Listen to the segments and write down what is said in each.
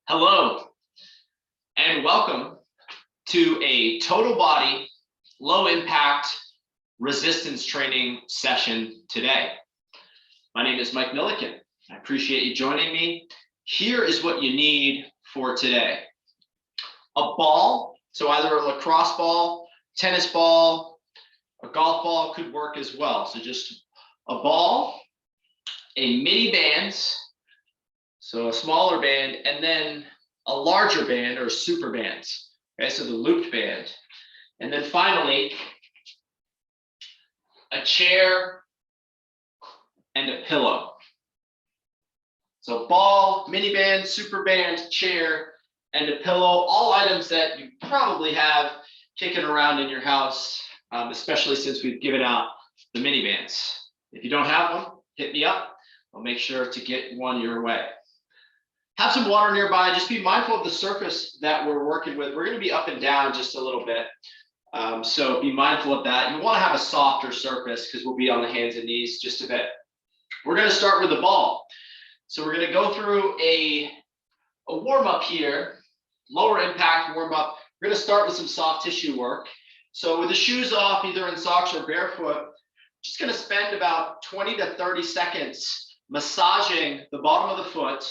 Hello, and welcome to a total body, low impact resistance training session today. My name is Mike Milliken. I appreciate you joining me. Here is what you need for today. A ball, so either a lacrosse ball, tennis ball, a golf ball could work as well. So just a ball, a mini band, so a smaller band, and then a larger band or a super band. Okay, so the looped band. And then finally, a chair and a pillow. So ball, mini band, super band, chair, and a pillow, all items that you probably have kicking around in your house, especially since we've given out the mini bands. If you don't have one, hit me up. I'll make sure to get one your way. Have some water nearby. Just be mindful of the surface that we're working with. We're going to be up and down just a little bit. So be mindful of that. You want to have a softer surface because we'll be on the hands and knees just a bit. We're going to start with the ball. So we're going to go through a warm-up here, lower impact warm-up. We're going to start with some soft tissue work. So with the shoes off, either in socks or barefoot, just going to spend about 20 to 30 seconds massaging the bottom of the foot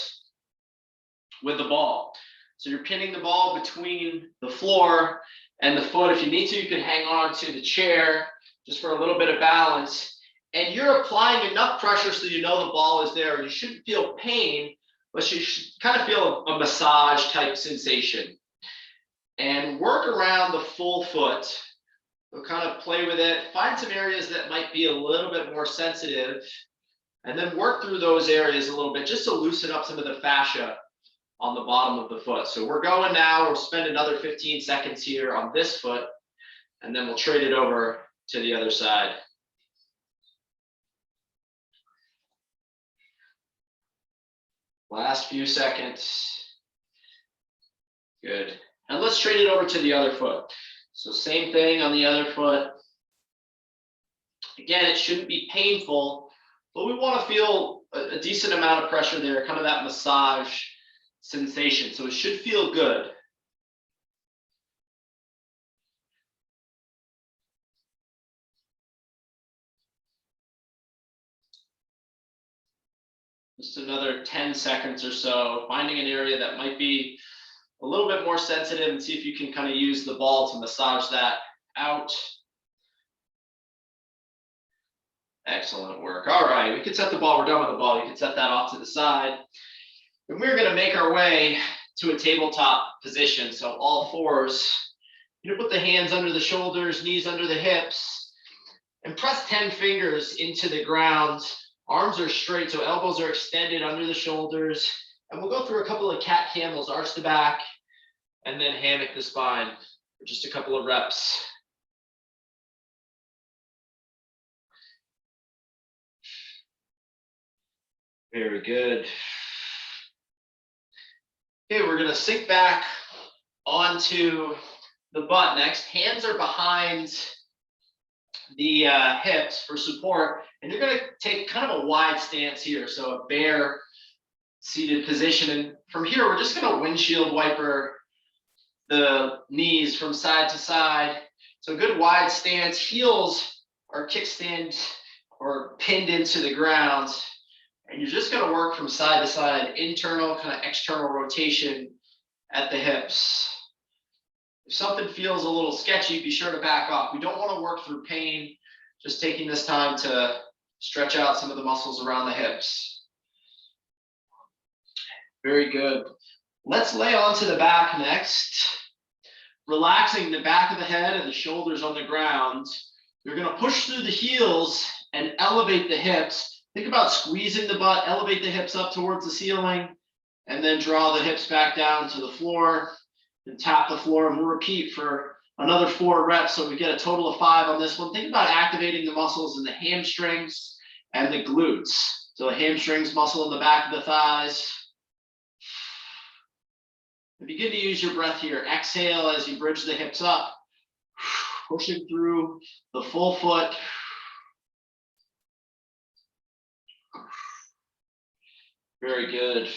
with the ball. So you're pinning the ball between the floor and the foot. If you need to, you can hang on to the chair just for a little bit of balance. And you're applying enough pressure so you know the ball is there. You shouldn't feel pain, but you should kind of feel a massage type sensation. And work around the full foot. So kind of play with it. Find some areas that might be a little bit more sensitive. And then work through those areas a little bit just to loosen up some of the fascia on the bottom of the foot. So we're going now, we'll spend another 15 seconds here on this foot, and then we'll trade it over to the other side. Last few seconds. Good. And let's trade it over to the other foot. So same thing on the other foot. Again, it shouldn't be painful, but we want to feel a decent amount of pressure there, kind of that massage sensation. So it should feel good. Just another 10 seconds or so, finding an area that might be a little bit more sensitive and see if you can kind of use the ball to massage that out. Excellent work. All right, we can set the ball. We're done with the ball. You can set that off to the side. And we're going to make our way to a tabletop position. So all fours. You're going to put the hands under the shoulders, knees under the hips, and press 10 fingers into the ground. Arms are straight, so elbows are extended under the shoulders. And we'll go through a couple of cat camels, arch the back, and then hammock the spine for just a couple of reps. Very good. Okay, we're going to sink back onto the butt next. Hands are behind the hips for support, and you're going to take kind of a wide stance here, so a bear seated position. And from here, we're just going to windshield wiper the knees from side to side. So a good wide stance. Heels are kickstand or pinned into the ground. And you're just going to work from side to side, internal, kind of external rotation at the hips. If something feels a little sketchy, be sure to back off. We don't want to work through pain, just taking this time to stretch out some of the muscles around the hips. Very good. Let's lay onto the back next. Relaxing the back of the head and the shoulders on the ground. You're going to push through the heels and elevate the hips. Think about squeezing the butt, elevate the hips up towards the ceiling, and then draw the hips back down to the floor and tap the floor. And we'll repeat for another 4 reps. So we get a total of 5 on this one. Think about activating the muscles in the hamstrings and the glutes. So the hamstrings muscle in the back of the thighs. And begin to use your breath here. Exhale as you bridge the hips up, pushing through the full foot. Very good.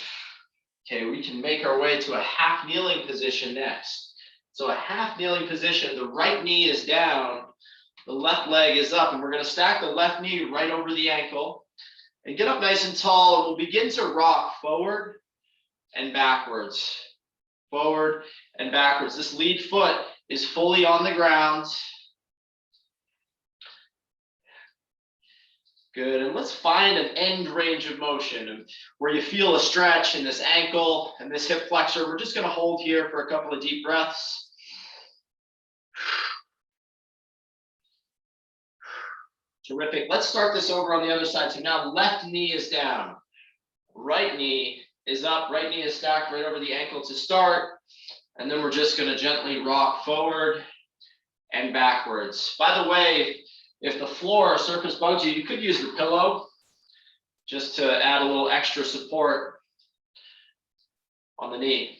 Okay, we can make our way to a half kneeling position next. So a half kneeling position, the right knee is down, the left leg is up, and we're going to stack the left knee right over the ankle and get up nice and tall, and we'll begin to rock forward and backwards. Forward and backwards. This lead foot is fully on the ground. Good, and let's find an end range of motion where you feel a stretch in this ankle and this hip flexor. We're just going to hold here for a couple of deep breaths. Terrific. Let's start this over on the other side. So now left knee is down, right knee is up, right knee is stacked right over the ankle to start. And then we're just going to gently rock forward and backwards. By the way, if the floor or surface bugs you, you could use the pillow just to add a little extra support on the knee.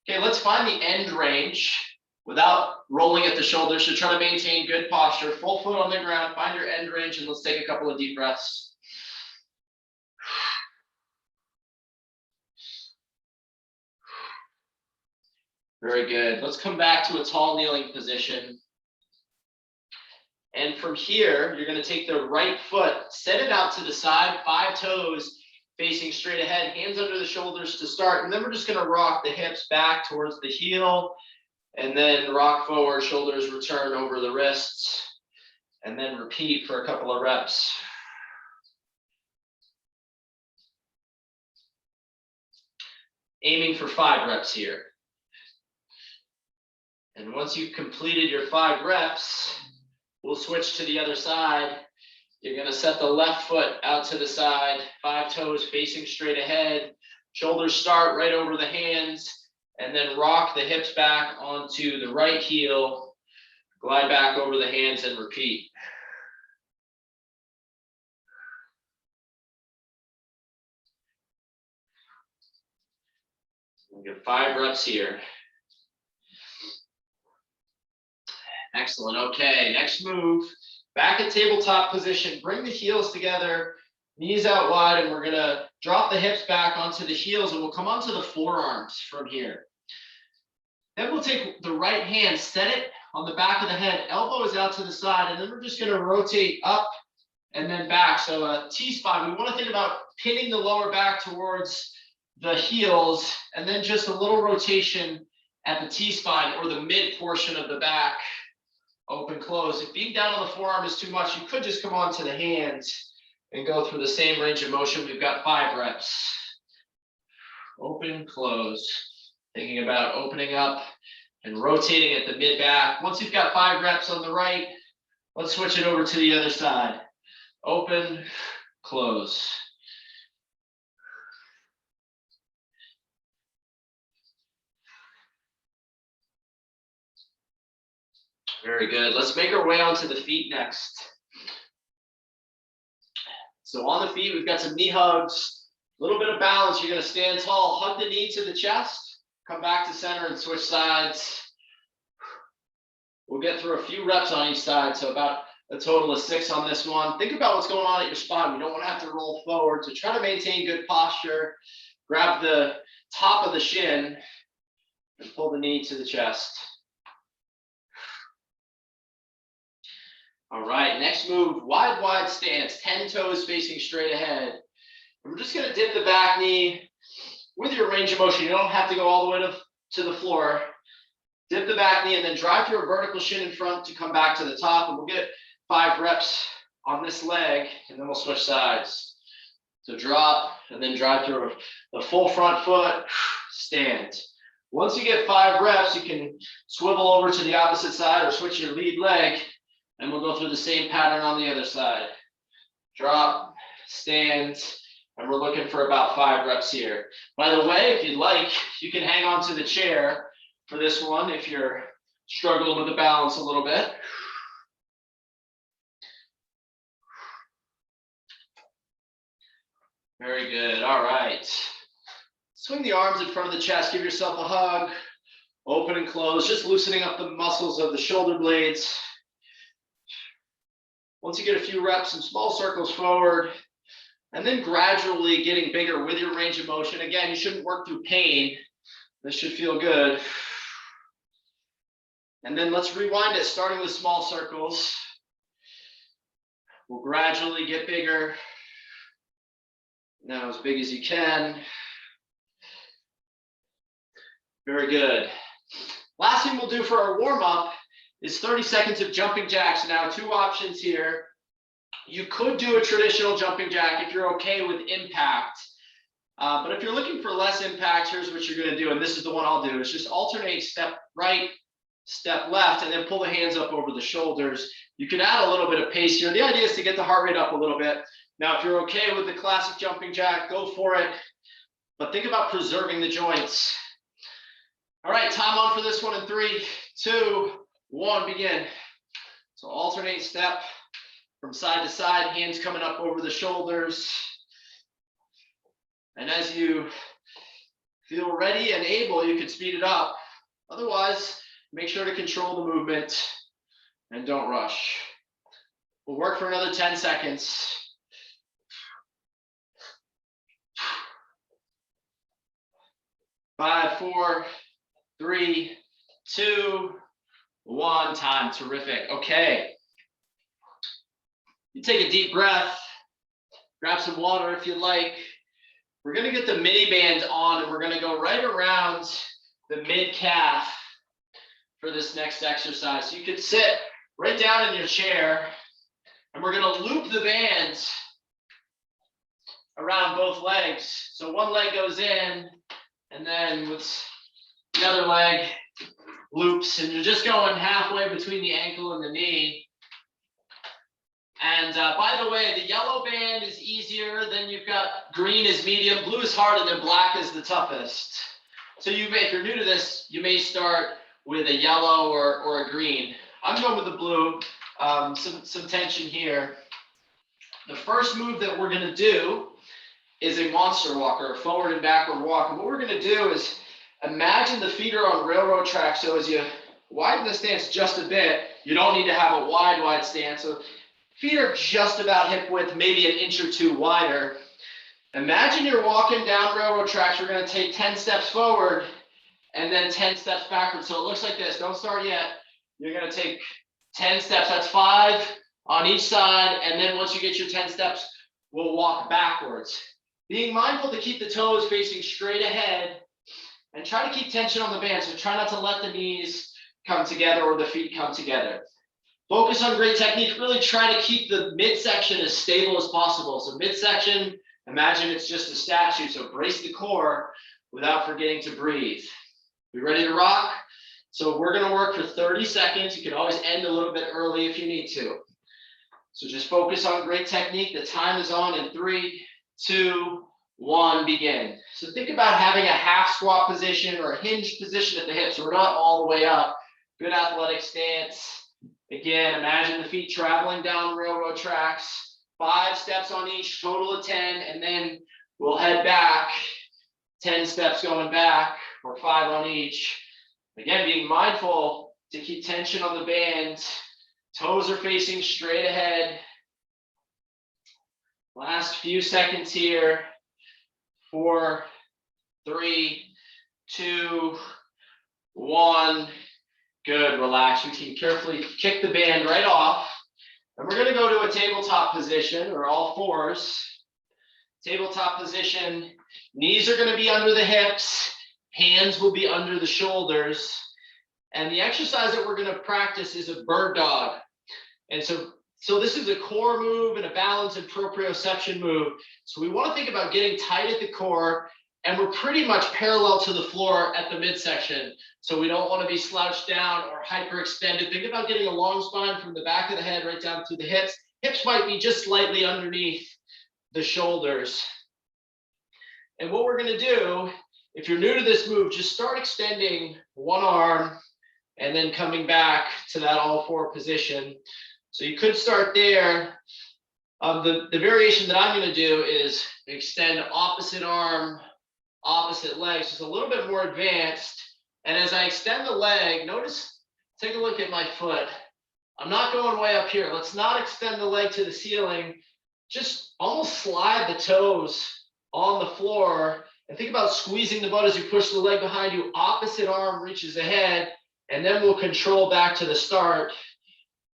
Okay, let's find the end range without rolling at the shoulders to try to maintain good posture. Full foot on the ground, find your end range, and let's take a couple of deep breaths. Very good. Let's come back to a tall kneeling position. And from here, you're going to take the right foot, set it out to the side, 5 toes facing straight ahead, hands under the shoulders to start. And then we're just going to rock the hips back towards the heel, and then rock forward, shoulders return over the wrists, and then repeat for a couple of reps. Aiming for 5 reps here. And once you've completed your 5 reps, we'll switch to the other side. You're going to set the left foot out to the side, 5 toes facing straight ahead. Shoulders start right over the hands, and then rock the hips back onto the right heel. Glide back over the hands and repeat. We'll get 5 reps here. Excellent. Okay, next move. Back at tabletop position. Bring the heels together, knees out wide, and we're going to drop the hips back onto the heels, and we'll come onto the forearms from here. Then we'll take the right hand, set it on the back of the head, elbow is out to the side, and then we're just going to rotate up and then back. So a T-spine, we want to think about pinning the lower back towards the heels, and then just a little rotation at the T-spine or the mid portion of the back. Open, close. If being down on the forearm is too much, you could just come onto the hands and go through the same range of motion. We've got 5 reps. Open, close. Thinking about opening up and rotating at the mid back. Once you've got 5 reps on the right, let's switch it over to the other side. Open, close. Very good. Let's make our way onto the feet next. So on the feet, we've got some knee hugs, a little bit of balance. You're going to stand tall, hug the knee to the chest, come back to center and switch sides. We'll get through a few reps on each side, so about a total of 6 on this one. Think about what's going on at your spine. You don't want to have to roll forward. To try to maintain good posture, grab the top of the shin and pull the knee to the chest. All right, next move, wide stance, 10 toes facing straight ahead. And we're just going to dip the back knee with your range of motion. You don't have to go all the way to the floor. Dip the back knee and then drive through a vertical shin in front to come back to the top. And we'll get 5 reps on this leg, and then we'll switch sides. So drop and then drive through the full front foot, stand. Once you get 5 reps, you can swivel over to the opposite side or switch your lead leg. And we'll go through the same pattern on the other side. Drop, stand, and we're looking for about 5 reps here. By the way, if you'd like, you can hang on to the chair for this one if you're struggling with the balance a little bit. Very good. All right. Swing the arms in front of the chest. Give yourself a hug. Open and close, just loosening up the muscles of the shoulder blades. Once you get a few reps, some small circles forward And then gradually getting bigger with your range of motion. Again, you shouldn't work through pain. This should feel good. And then let's rewind it, starting with small circles. We'll gradually get bigger. Now as big as you can. Very good. Last thing we'll do for our warm-up is 30 seconds of jumping jacks. Now, two options here. You could do a traditional jumping jack if you're okay with impact. But if you're looking for less impact, here's what you're going to do. And this is the one I'll do. It's just alternate step right, step left, and then pull the hands up over the shoulders. You can add a little bit of pace here. The idea is to get the heart rate up a little bit. Now, if you're okay with the classic jumping jack, go for it. But think about preserving the joints. All right, time on for this one in 3, 2, 1, begin. So alternate step from side to side, hands coming up over the shoulders. And as you feel ready and able, you can speed it up. Otherwise, make sure to control the movement and don't rush. We'll work for another 10 seconds. 5, 4, 3, 2, 1, time. Terrific. Okay. You take a deep breath, grab some water if you'd like. We're going to get the mini band on and we're going to go right around the mid calf for this next exercise. So you could sit right down in your chair and we're going to loop the bands around both legs. So one leg goes in and then with the other leg loops, and you're just going halfway between the ankle and the knee. And by the way, the yellow band is easier, then you've got green is medium, blue is hard, and then black is the toughest. So you may, if you're new to this, you may start with a yellow or a green. I'm going with the blue, some tension here. The first move that we're gonna do is a monster walk, or a forward and backward walk. And what we're gonna do is imagine the feet are on railroad tracks. So as you widen the stance just a bit, you don't need to have a wide stance. So feet are just about hip width, maybe an inch or two wider. Imagine you're walking down railroad tracks. We're going to take 10 steps forward and then 10 steps backwards. So it looks like this. Don't start yet. You're going to take 10 steps. That's 5 on each side. And then once you get your 10 steps, we'll walk backwards. Being mindful to keep the toes facing straight ahead and try to keep tension on the band. So try not to let the knees come together or the feet come together. Focus on great technique. Really try to keep the midsection as stable as possible. So midsection, imagine it's just a statue. So brace the core without forgetting to breathe. We ready to rock? So we're going to work for 30 seconds. You can always end a little bit early if you need to. So just focus on great technique. The time is on in 3, 2, 1, begin. So think about having a half squat position or a hinged position at the hips. So we're not all the way up. Good athletic stance. Again, imagine the feet traveling down railroad tracks, 5 steps on each, total of 10, and then we'll head back, 10 steps going back, or 5 on each. Again, being mindful to keep tension on the band, toes are facing straight ahead. Last few seconds here, 4, 3, 2, 1. Good, relax. We can carefully kick the band right off. And we're going to go to a tabletop position, or all fours. Tabletop position, knees are going to be under the hips, hands will be under the shoulders. And the exercise that we're going to practice is a bird dog. And so this is a core move and a balance and proprioception move. So we want to think about getting tight at the core, and we're pretty much parallel to the floor at the midsection. So we don't want to be slouched down or hyperextended. Think about getting a long spine from the back of the head right down through the hips. Hips might be just slightly underneath the shoulders. And what we're going to do, if you're new to this move, just start extending one arm and then coming back to that all four position. So you could start there. The variation that I'm going to do is extend opposite arm, opposite leg, just a little bit more advanced. And as I extend the leg, notice, take a look at my foot. I'm not going way up here. Let's not extend the leg to the ceiling. just almost slide the toes on the floor and think about squeezing the butt as you push the leg behind you. Opposite arm reaches ahead, and then we'll control back to the start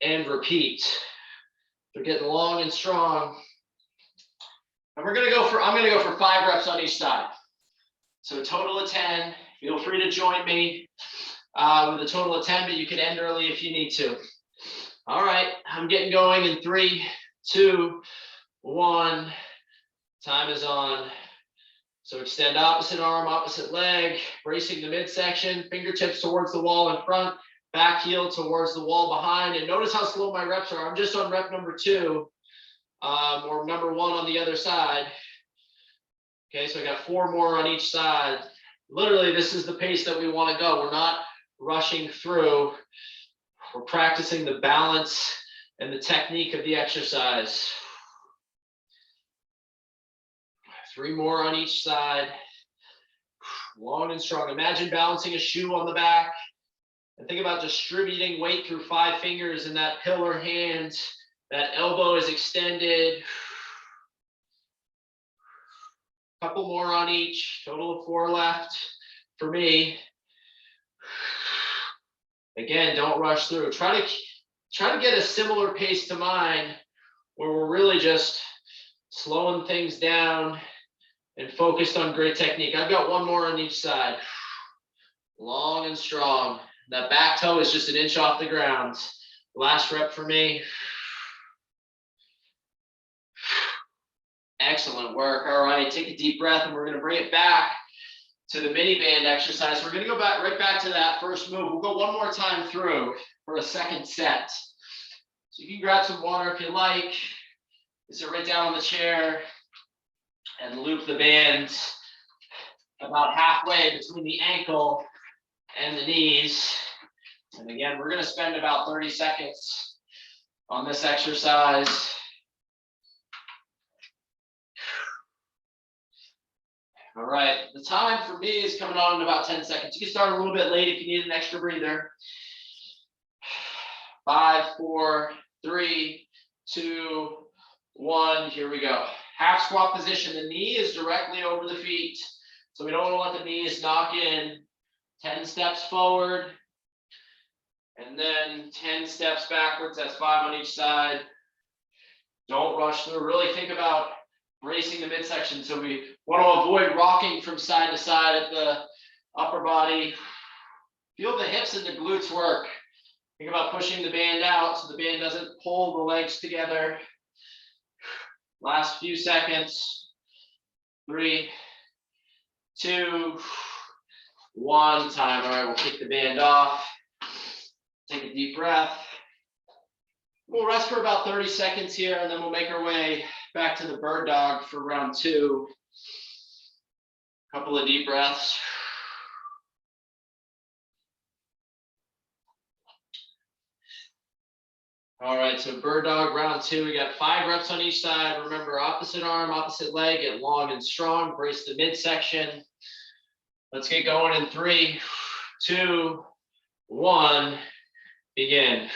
and repeat. They're getting long and strong. And I'm gonna go for 5 reps on each side. So a total of 10. Feel free to join me with a total of 10, but you can end early if you need to. All right, I'm getting going in 3, 2, 1. Time is on. So extend opposite arm, opposite leg, bracing the midsection, fingertips towards the wall in front, back heel towards the wall behind. And notice how slow my reps are. I'm just on rep number 2, or number 1 on the other side. Okay, so I got 4 more on each side. Literally, this is the pace that we want to go. We're not rushing through. We're practicing the balance and the technique of the exercise. 3 more on each side. Long and strong. Imagine balancing a shoe on the back. And think about distributing weight through 5 fingers in that pillar hand. That elbow is extended. Couple more on each. Total of 4 left for me. Again, don't rush through. Try to get a similar pace to mine, where we're really just slowing things down and focused on great technique. I've got 1 more on each side. Long and strong. That back toe is just an inch off the ground. Last rep for me. Excellent work. All right, take a deep breath, and we're going to bring it back to the mini band exercise. We're going to go back right back to that first move. We'll go 1 more time through for a second set. So you can grab some water if you like. Sit right down on the chair and loop the band about halfway between the ankle and the knees. And again, we're going to spend about 30 seconds on this exercise. All right, the time for me is coming on in about 10 seconds. You can start a little bit late if you need an extra breather. 5, 4, 3, 2, 1, here we go. Half squat position, the knee is directly over the feet. So we don't want to let the knees knock in. 10 steps forward, and then 10 steps backwards. That's 5 on each side. Don't rush through. Really think about bracing the midsection. So we want to avoid rocking from side to side at the upper body. Feel the hips and the glutes work. Think about pushing the band out so the band doesn't pull the legs together. Last few seconds. 3, 2, 1. Time. All right, we'll kick the band off. Take a deep breath. We'll rest for about 30 seconds here, and then we'll make our way back to the bird dog for round 2. Couple of deep breaths. All right, so bird dog round 2. We got 5 reps on each side. Remember, opposite arm, opposite leg, get long and strong. Brace the midsection. Let's get going in 3, 2, 1. Begin.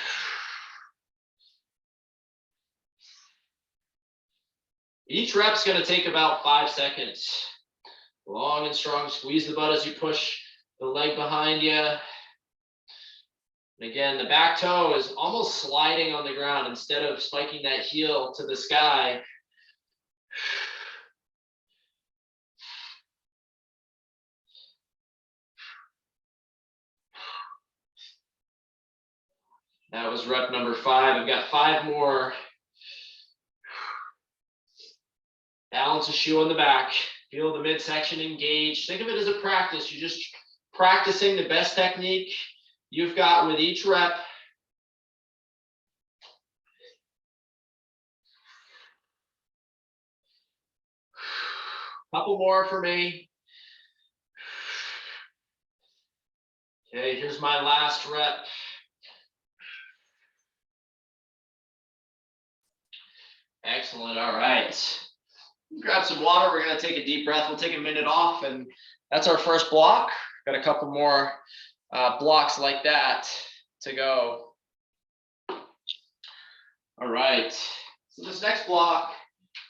Each rep's going to take about 5 seconds. Long and strong. Squeeze the butt as you push the leg behind you. And again, the back toe is almost sliding on the ground instead of spiking that heel to the sky. That was rep number 5. I've got 5 more. Balance a shoe on the back. Feel the midsection engaged. Think of it as a practice. You're just practicing the best technique you've got with each rep. Couple more for me. Okay, here's my last rep. Excellent. All right. Grab some water. We're going to take a deep breath. We'll take a minute off, and that's our first block. Got a couple more blocks like that to go. All right. So this next block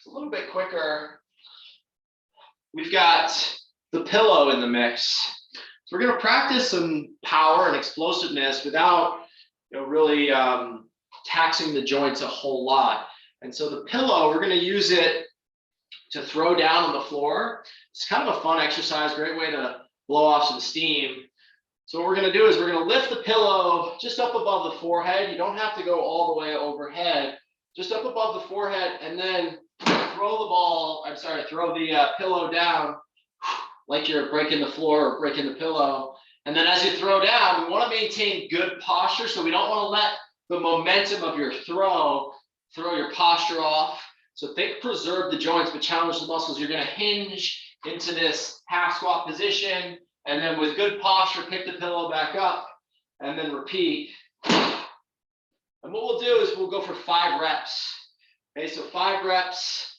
It's a little bit quicker. We've got the pillow in the mix. So we're going to practice some power and explosiveness without really taxing the joints a whole lot. And so the pillow, we're going to use it to throw down on the floor. It's kind of a fun exercise, great way to blow off some steam. So what we're going to do is we're going to lift the pillow just up above the forehead. You don't have to go all the way overhead, just up above the forehead, and then throw the pillow down like you're breaking the floor or breaking the pillow. And then as you throw down, we want to maintain good posture. So we don't want to let the momentum of your throw your posture off. So think preserve the joints, but challenge the muscles. You're going to hinge into this half squat position. And then with good posture, pick the pillow back up and then repeat. And what we'll do is we'll go for 5 reps. Okay, so 5 reps,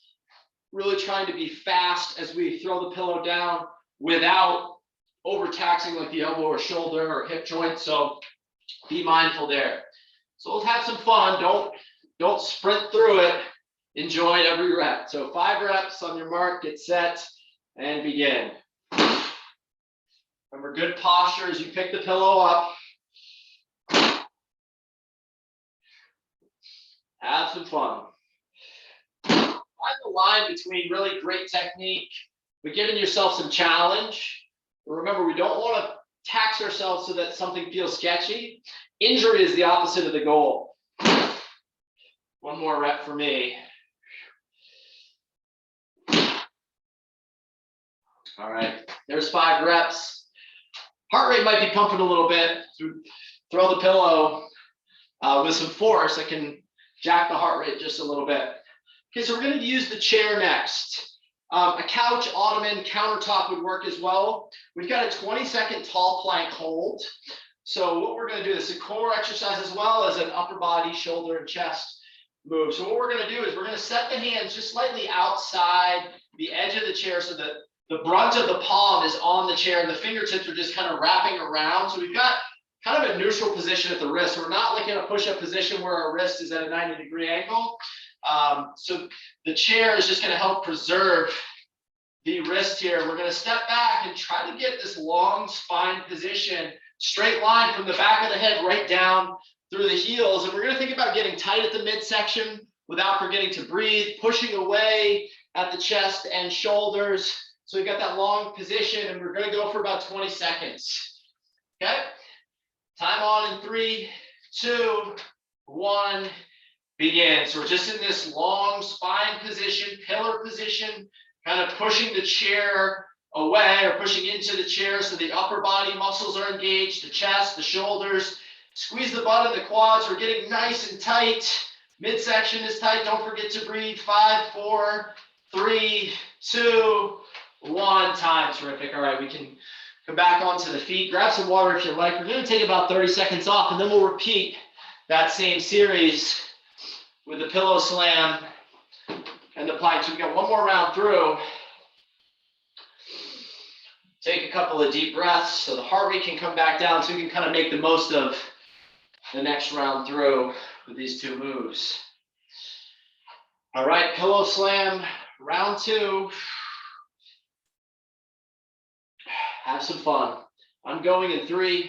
really trying to be fast as we throw the pillow down without overtaxing like the elbow or shoulder or hip joint. So be mindful there. So let's have some fun. Don't sprint through it. Enjoy every rep. So 5 reps on your mark, get set, and begin. Remember, good posture as you pick the pillow up. Have some fun. Find the line between really great technique, but giving yourself some challenge. Remember, we don't want to tax ourselves so that something feels sketchy. Injury is the opposite of the goal. One more rep for me. All right, there's 5 reps. Heart rate might be pumping a little bit. Throw the pillow with some force. I can jack the heart rate just a little bit. Okay, so we're going to use the chair next. A couch, ottoman, countertop would work as well. We've got a 20-second tall plank hold. So what we're going to do is a core exercise as well as an upper body, shoulder, and chest move. So what we're going to do is we're going to set the hands just slightly outside the edge of the chair so that the brunt of the palm is on the chair and the fingertips are just kind of wrapping around. So we've got kind of a neutral position at the wrist. We're not like in a push-up position where our wrist is at a 90-degree angle. So the chair is just going to help preserve the wrist here. We're going to step back and try to get this long spine position, straight line from the back of the head right down through the heels. And we're going to think about getting tight at the midsection without forgetting to breathe, pushing away at the chest and shoulders. So we've got that long position and we're going to go for about 20 seconds. Okay. Time on in 3, 2, 1, begin. So we're just in this long spine position, pillar position, kind of pushing the chair away or pushing into the chair so the upper body muscles are engaged, the chest, the shoulders. Squeeze the butt and the quads. We're getting nice and tight. Midsection is tight. Don't forget to breathe. 5, 4, 3, 2, 1. Time. Terrific. All right, we can come back onto the feet. Grab some water if you like. We're going to take about 30 seconds off, and then we'll repeat that same series with the pillow slam and the plank. So we've got one more round through. Take a couple of deep breaths so the heart rate can come back down so we can kind of make the most of the next round through with these 2 moves. All right, pillow slam, round 2. Have some fun. I'm going in 3,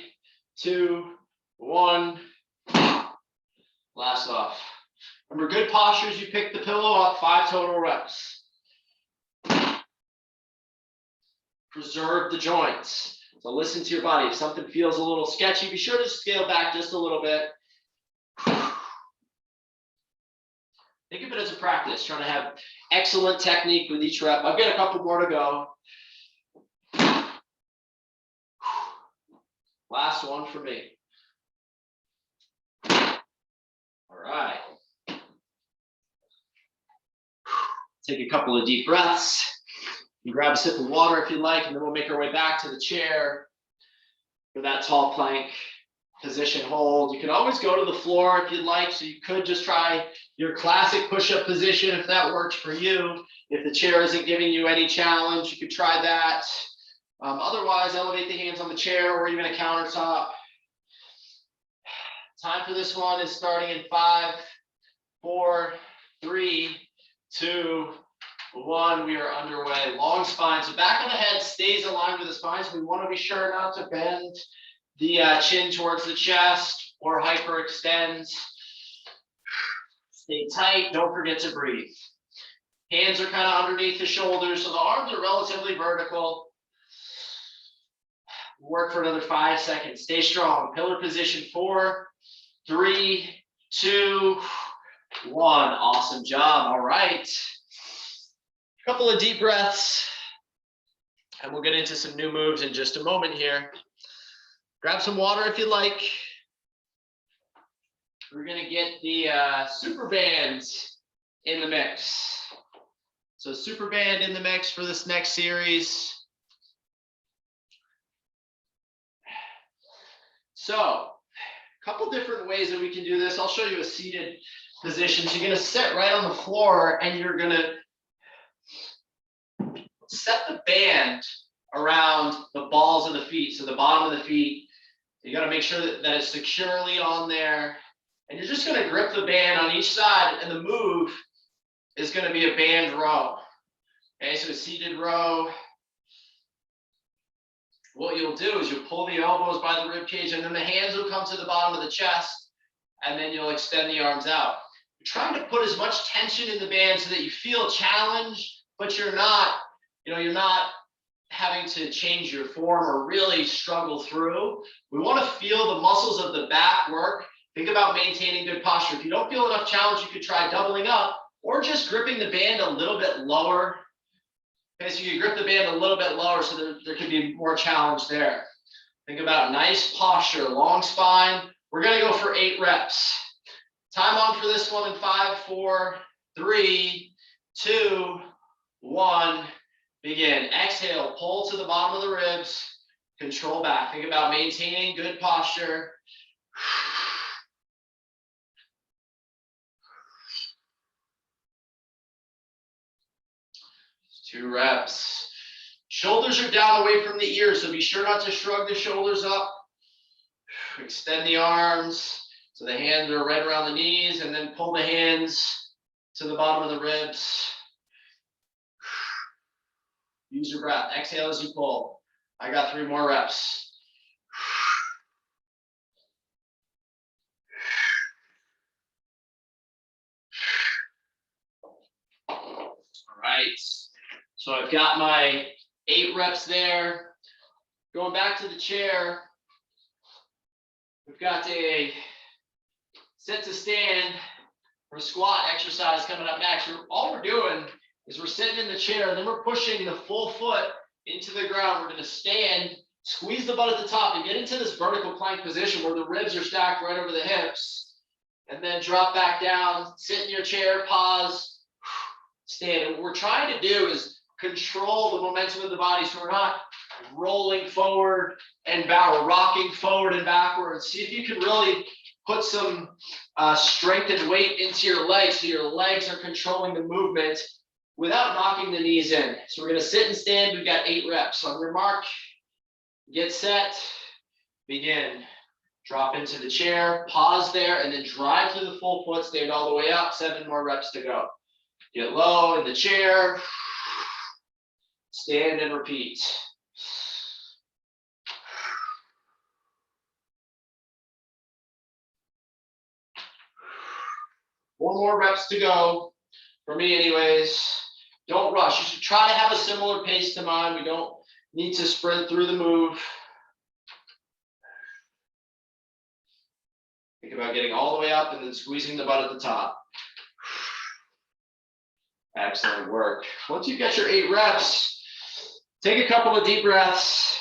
2, 1. Blast off. Remember, good posture as you pick the pillow up, 5 total reps. Preserve the joints. So listen to your body. If something feels a little sketchy, be sure to scale back just a little bit. Think of it as a practice, trying to have excellent technique with each rep. I've got a couple more to go. Last one for me. All right. Take a couple of deep breaths. You grab a sip of water if you like, and then we'll make our way back to the chair for that tall plank position hold. You can always go to the floor if you'd like, so you could just try your classic push-up position if that works for you. If the chair isn't giving you any challenge, you could try that. Otherwise, elevate the hands on the chair or even a countertop. Time for this one is starting in 5, 4, 3, 2, one. We are underway. Long spine. So back of the head stays aligned with the spine. So we want to be sure not to bend the chin towards the chest or hyperextend. Stay tight. Don't forget to breathe. Hands are kind of underneath the shoulders, so the arms are relatively vertical. Work for another 5 seconds. Stay strong. Pillar position 4, 3, 2, 1. Awesome job. All right. A couple of deep breaths, and we'll get into some new moves in just a moment here. Grab some water if you like. We're going to get the super bands in the mix. So super band in the mix for this next series. So a couple different ways that we can do this. I'll show you a seated position. So you're going to sit right on the floor and you're going to set the band around the balls of the feet. So the bottom of the feet, you got to make sure that it's securely on there. And you're just going to grip the band on each side, and the move is going to be a band row. Okay, so a seated row. What you'll do is you'll pull the elbows by the rib cage, and then the hands will come to the bottom of the chest, and then you'll extend the arms out. You're trying to put as much tension in the band so that you feel challenged, but you're not having to change your form or really struggle through. We want to feel the muscles of the back work. Think about maintaining good posture. If you don't feel enough challenge, you could try doubling up or just gripping the band a little bit lower. Okay, so you grip the band a little bit lower so there could be more challenge there. Think about nice posture, long spine. We're going to go for 8 reps. Time on for this one in 5, 4, 3, 2, 1. Begin. Exhale, pull to the bottom of the ribs. Control back. Think about maintaining good posture. 2 reps. Shoulders are down away from the ears, so be sure not to shrug the shoulders up. Extend the arms so the hands are right around the knees, and then pull the hands to the bottom of the ribs. Use your breath. Exhale as you pull. I got 3 more reps. All right. So I've got my 8 reps there. Going back to the chair, we've got a sit to stand or squat exercise coming up next. All we're doing is we're sitting in the chair, and then we're pushing the full foot into the ground. We're going to stand, squeeze the butt at the top, and get into this vertical plank position where the ribs are stacked right over the hips. And then drop back down, sit in your chair, pause, stand. And what we're trying to do is control the momentum of the body so we're not rolling forward and back, or rocking forward and backwards. See if you can really put some strength and weight into your legs so your legs are controlling the movement without knocking the knees in. So we're going to sit and stand. We've got 8 reps. So on your mark, get set, begin. Drop into the chair, pause there, and then drive through the full foot, stand all the way up. 7 more reps to go. Get low in the chair, stand and repeat. Four more reps to go, for me anyways. Don't rush. You should try to have a similar pace to mine. We don't need to sprint through the move. Think about getting all the way up and then squeezing the butt at the top. Excellent work. Once you get your 8 reps, take a couple of deep breaths.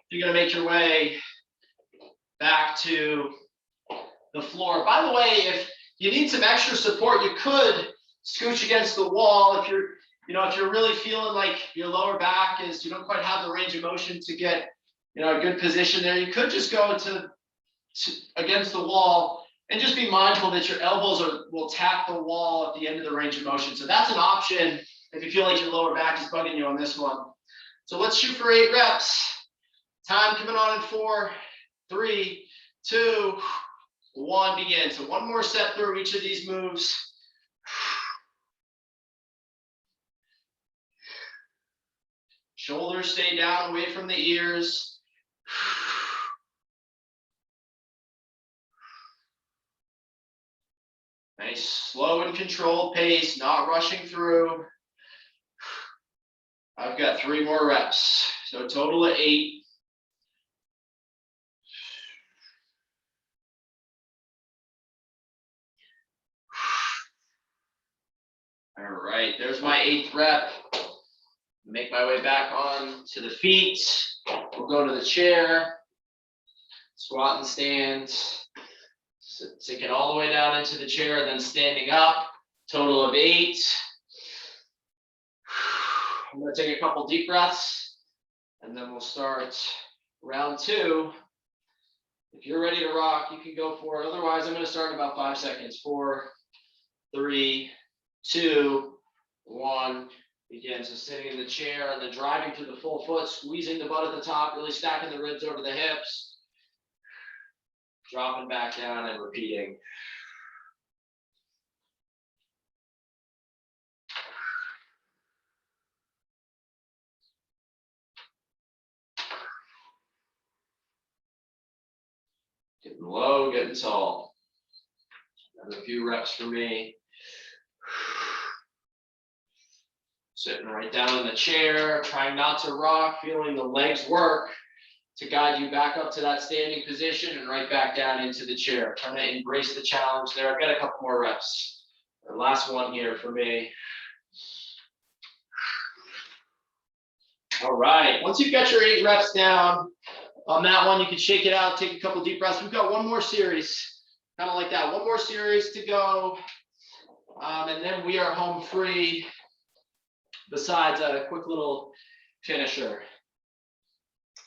You're going to make your way back to the floor. By the way, if you need some extra support, you could scooch against the wall. If you're really feeling like your lower back is, you don't quite have the range of motion to get, a good position there, you could just go to against the wall and just be mindful that your elbows will tap the wall at the end of the range of motion. So that's an option if you feel like your lower back is bugging you on this one. So let's shoot for 8 reps. Time coming on in 4, 3, 2, 1, begin. So one more set through each of these moves. Shoulders stay down away from the ears. Nice, slow and controlled pace, not rushing through. I've got 3 more reps, so a total of 8. All right, there's my 8th rep. Make my way back on to the feet. We'll go to the chair, squat and stand. So take it all the way down into the chair, then standing up. Total of 8. I'm going to take a couple deep breaths, and then we'll start round 2. If you're ready to rock, you can go for it. Otherwise, I'm going to start in about 5 seconds. 4, 3, 2, 1. Begin. So sitting in the chair and then driving through the full foot, squeezing the butt at the top, really stacking the ribs over the hips. Dropping back down and repeating. Getting low, getting tall. Another few reps for me. Sitting right down in the chair, trying not to rock, feeling the legs work to guide you back up to that standing position and right back down into the chair. Trying to embrace the challenge there. I've got a couple more reps. The last one here for me. All right, once you've got your 8 reps down, on that one, you can shake it out, take a couple deep breaths. We've got one more series, kind of like that. One more series to go, and then we are home free, besides a quick little finisher.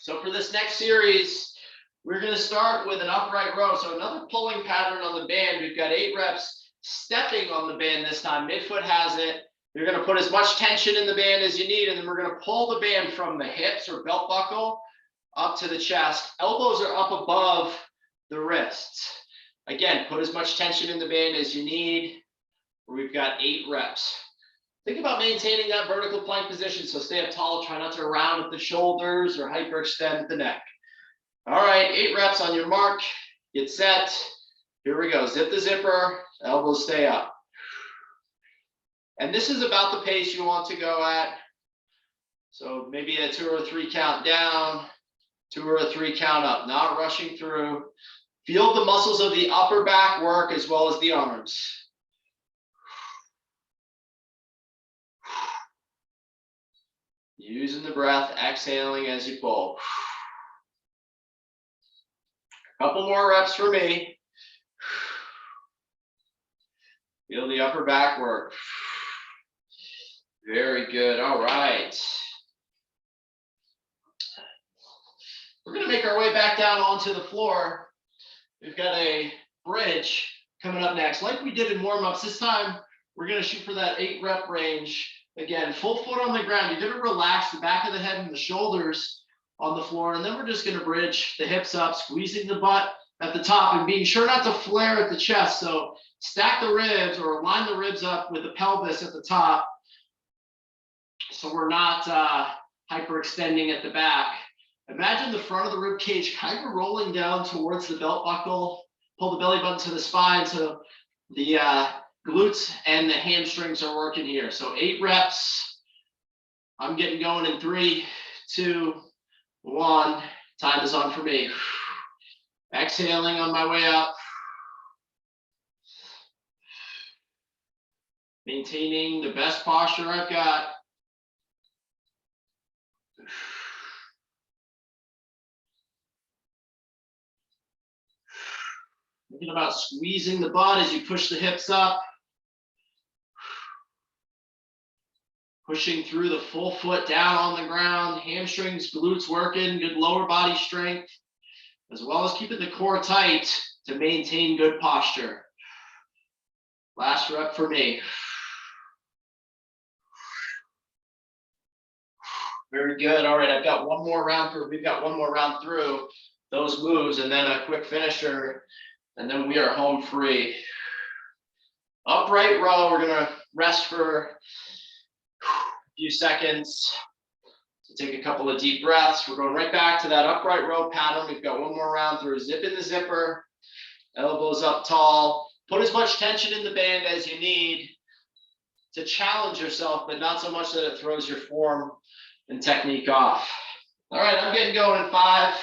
So for this next series, we're going to start with an upright row. So another pulling pattern on the band. We've got 8 reps stepping on the band this time. Midfoot has it. You're going to put as much tension in the band as you need, and then we're going to pull the band from the hips or belt buckle up to the chest. Elbows are up above the wrists. Again, put as much tension in the band as you need. We've got 8 reps. Think about maintaining that vertical plank position. So stay up tall, try not to round at the shoulders or hyperextend the neck. All right, 8 reps on your mark. Get set. Here we go. Zip the zipper, elbows stay up. And this is about the pace you want to go at. So maybe a 2 or 3 count down, 2 or 3 count up, not rushing through. Feel the muscles of the upper back work as well as the arms. Using the breath, exhaling as you pull. A couple more reps for me. Feel the upper back work. Very good. All right. We're going to make our way back down onto the floor. We've got a bridge coming up next. Like we did in warm-ups, this time we're going to shoot for that 8 rep range. Again, full foot on the ground. You're going to relax the back of the head and the shoulders on the floor. And then we're just going to bridge the hips up, squeezing the butt at the top and being sure not to flare at the chest. So stack the ribs or line the ribs up with the pelvis at the top. So we're not hyperextending at the back. Imagine the front of the rib cage kind of rolling down towards the belt buckle. Pull the belly button to the spine so the glutes and the hamstrings are working here. So 8 reps. I'm getting going in 3, 2, 1. Time is on for me. Exhaling on my way up. Maintaining the best posture I've got. Thinking about squeezing the butt as you push the hips up. Pushing through the full foot down on the ground, hamstrings, glutes working, good lower body strength, as well as keeping the core tight to maintain good posture. Last rep for me. Very good. All right, we've got one more round through those moves, and then a quick finisher, and then we are home free. Upright row, we're gonna rest for few seconds. So take a couple of deep breaths. We're going right back to that upright row pattern. We've got one more round through. Zip in the zipper, elbows up tall. Put as much tension in the band as you need to challenge yourself, but not so much that it throws your form and technique off. All right, I'm getting going in 5,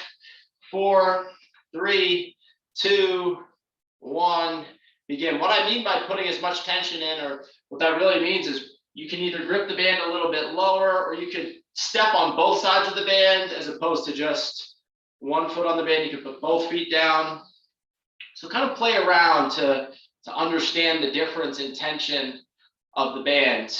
4, 3, 2, 1, begin. What I mean by putting as much tension in, or what that really means is you can either grip the band a little bit lower, or you can step on both sides of the band as opposed to just one foot on the band. You can put both feet down. So kind of play around to understand the difference in tension of the band.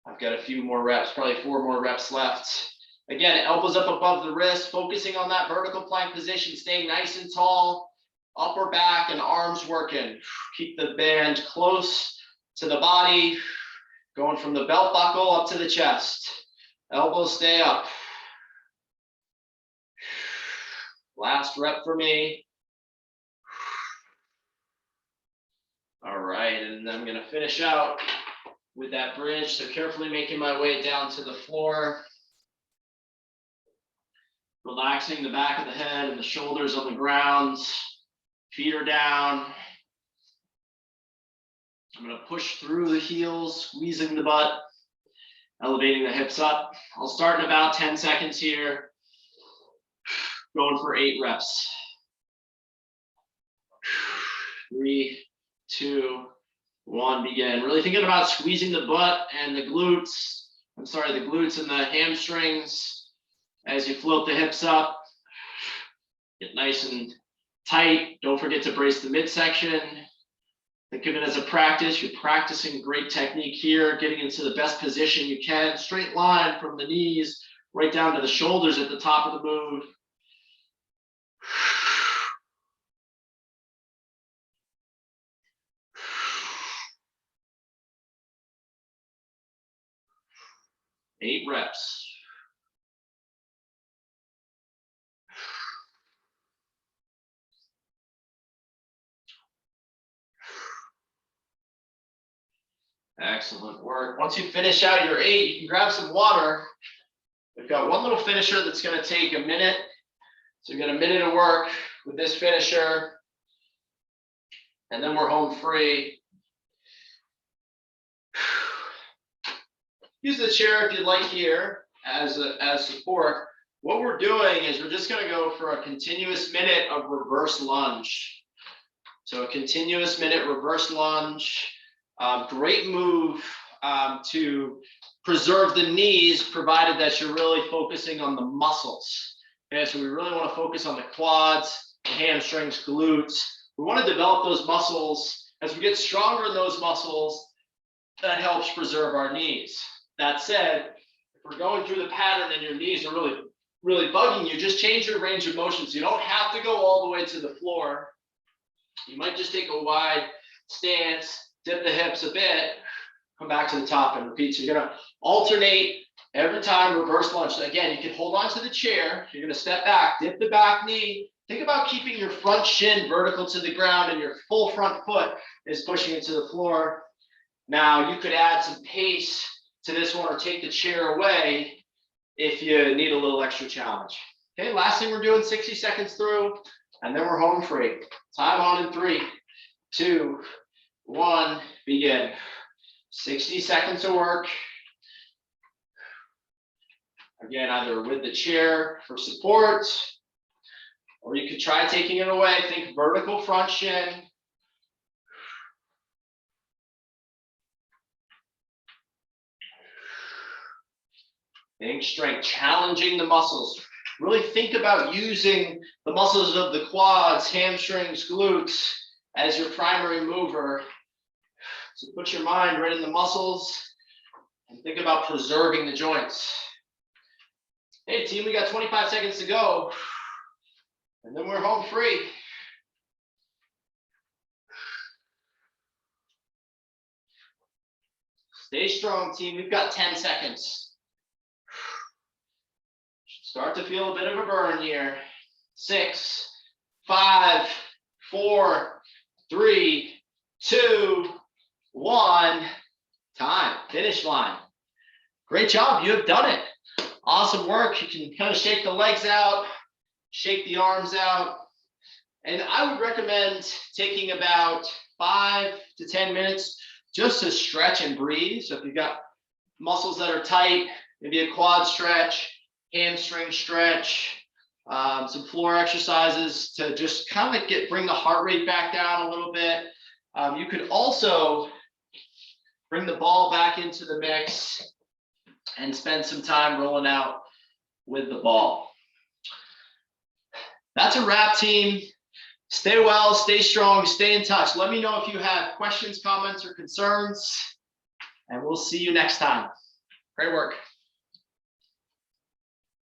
I've got a few more reps, probably 4 more reps left. Again, elbows up above the wrist, focusing on that vertical plank position, staying nice and tall, upper back and arms working. Keep the band close to the body, going from the belt buckle up to the chest. Elbows stay up. Last rep for me. All right, and I'm gonna finish out with that bridge. So carefully making my way down to the floor. Relaxing the back of the head and the shoulders on the ground. Feet are down. I'm gonna push through the heels, squeezing the butt, elevating the hips up. I'll start in about 10 seconds here. Going for 8 reps. 3, 2, 1, begin. Really thinking about squeezing the butt and the glutes. The glutes and the hamstrings as you float the hips up. Get nice and tight. Don't forget to brace the midsection. Think of it as a practice. You're practicing great technique here, getting into the best position you can. Straight line from the knees right down to the shoulders at the top of the move. Eight reps. Excellent work. Once you finish out your 8, you can grab some water. We've got one little finisher that's going to take a minute. So you've got a minute of work with this finisher, and then we're home free. Use the chair if you'd like here as support. What we're doing is we're just going to go for a continuous minute of reverse lunge. So a continuous minute reverse lunge. Great move to preserve the knees, provided that you're really focusing on the muscles. Okay, so we really want to focus on the quads, the hamstrings, glutes. We want to develop those muscles. As we get stronger in those muscles, that helps preserve our knees. That said, if we're going through the pattern and your knees are really bugging you, just change your range of motion. So you don't have to go all the way to the floor. You might just take a wide stance, dip the hips a bit, come back to the top and repeat. So you're gonna alternate every time, reverse lunge. So again, you can hold on to the chair. You're gonna step back, dip the back knee. Think about keeping your front shin vertical to the ground and your full front foot is pushing it to the floor. Now you could add some pace to this one or take the chair away if you need a little extra challenge. Okay, last thing we're doing, 60 seconds through, and then we're home free. Time on in 3, 2, 1, begin. 60 seconds of work. Again, either with the chair for support, or you could try taking it away. Think vertical front shin. Think strength, challenging the muscles. Really think about using the muscles of the quads, hamstrings, glutes as your primary mover. So put your mind right in the muscles and think about preserving the joints. Hey team, we got 25 seconds to go. And then we're home free. Stay strong, team. We've got 10 seconds. Start to feel a bit of a burn here. 6, 5, 4, 3, 2, 1. Time. Finish line. Great job, you have done it. Awesome work. You can kind of shake the legs out, shake the arms out. And I would recommend taking about 5 to 10 minutes just to stretch and breathe. So if you've got muscles that are tight, maybe a quad stretch, hamstring stretch, some floor exercises to just kind of bring the heart rate back down a little bit. You could also bring the ball back into the mix and spend some time rolling out with the ball. That's a wrap, team. Stay well, stay strong, stay in touch. Let me know if you have questions, comments, or concerns, and we'll see you next time. Great work.